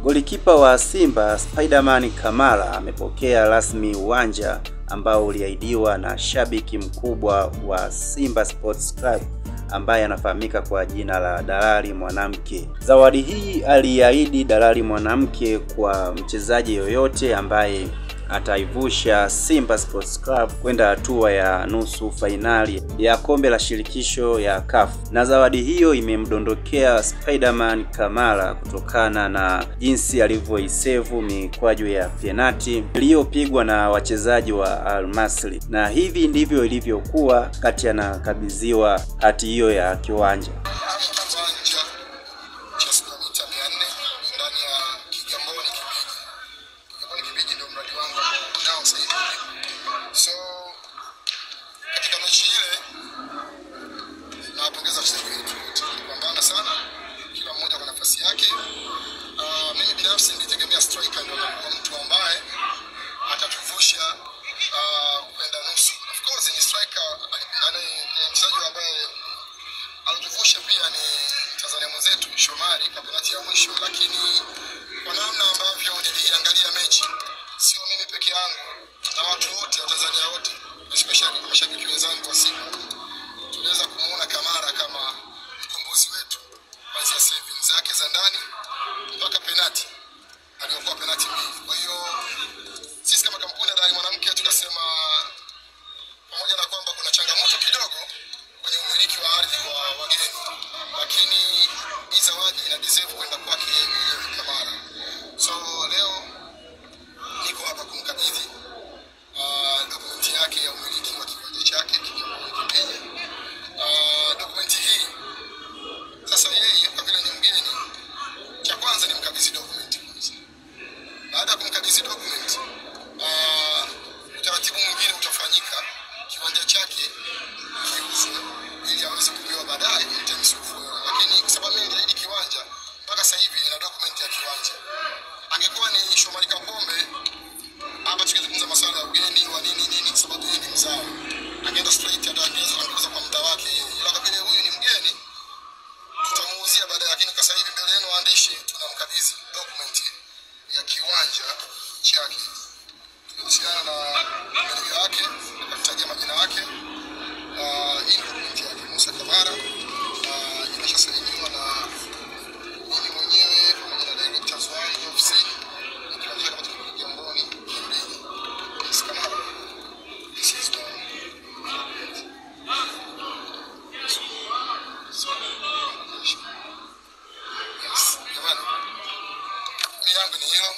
Golikipa wa Simba Spiderman Kamara amepokea rasmi uwanja ambao uliahidiwa na shabiki mkubwa wa Simba Sports Club ambaye anafahamika kwa jina la Dalali Mwanamke. Zawadi hii aliahidi Dalali Mwanamke kwa mchezaji yoyote ambaye ataivusha Simba Sports Club kwenda hatua ya nusu fainali ya kombe la shirikisho ya CAF. Na zawadi hiyo imemdondokea Spiderman Kamara kutokana na jinsi alivyoisevu mikwaju ya penalti iliyopigwa na wachezaji wa Al Masry. Na hivi ndivyo ilivyokuwa kati anakabidhiwa hati hiyo ya kiwanja. So katika mechi ile nawapongeza wachezaji wetu, tulipambana sana, kila mmoja kwa nafasi yake. Mimi binafsi nilitegemea striker ndio mtu ambaye atatuvusha kwenda nusu. Of course ni striker, ni mchezaji ambaye alituvusha pia ni Tanzania mwenzetu Shomari kwa penalti ya mwisho, lakini kwa namna ambavyo niliangalia mechi, sio mimi peke yangu na watu wote wa Tanzania wote, especially mashabiki wenzangu wa Simba, tunaweza kumuona Kamara kama mkombozi wetu kuanzia saving zake za ndani mpaka penalti aliyokuwa penalti mbili. Kwa hiyo sisi kama kampuni ya Dalali Mwanamke tukasema pamoja na kwamba kuna changamoto kidogo kwenye umiliki wa ardhi kwa wageni, lakini hii zawadi ina deserve kwenda kwake yeye mwenyewe Kamara. So leo niko hapa kumkabidhi dokumenti yake ya umiliki wa kiwanja chake Kigamboni Kipenye. Dokumenti hii sasa yeye kwa vile ni mgeni, cha kwanza ni mkabidhi dokumenti kwanza. Baada ya kumkabidhi dokumenti, utaratibu mwingine utafanyika, kiwanja chake kiuzwe ili aweze kupewa baadaye in terms of, lakini kwa sababu mimi ndio kiwanja mpaka sasa hivi ina dokumenti ya kiwanja. Angekuwa ni Shomari Kapombe hapa tukizungumza masuala ya ugeni wa nini sababu yeye ni mzao, angeenda straight ataongeza kwa muda wake yeye, ila kwa vile huyu ni mgeni tutamuuzia baadaye. Lakini kwa sasa hivi mbele yenu waandishi tunamkabidhi document ya kiwanja chake kuhusiana na meneja wake, akataja majina yake, hii document yake Musa Kamara, imeshasainiwa na mimi mwenyewe pamoja na directors wangu ofisini, kiwanja kama Kigamboni Kipenye. Kamara, this is the yes, jamani, mimi yangu ni hiyo.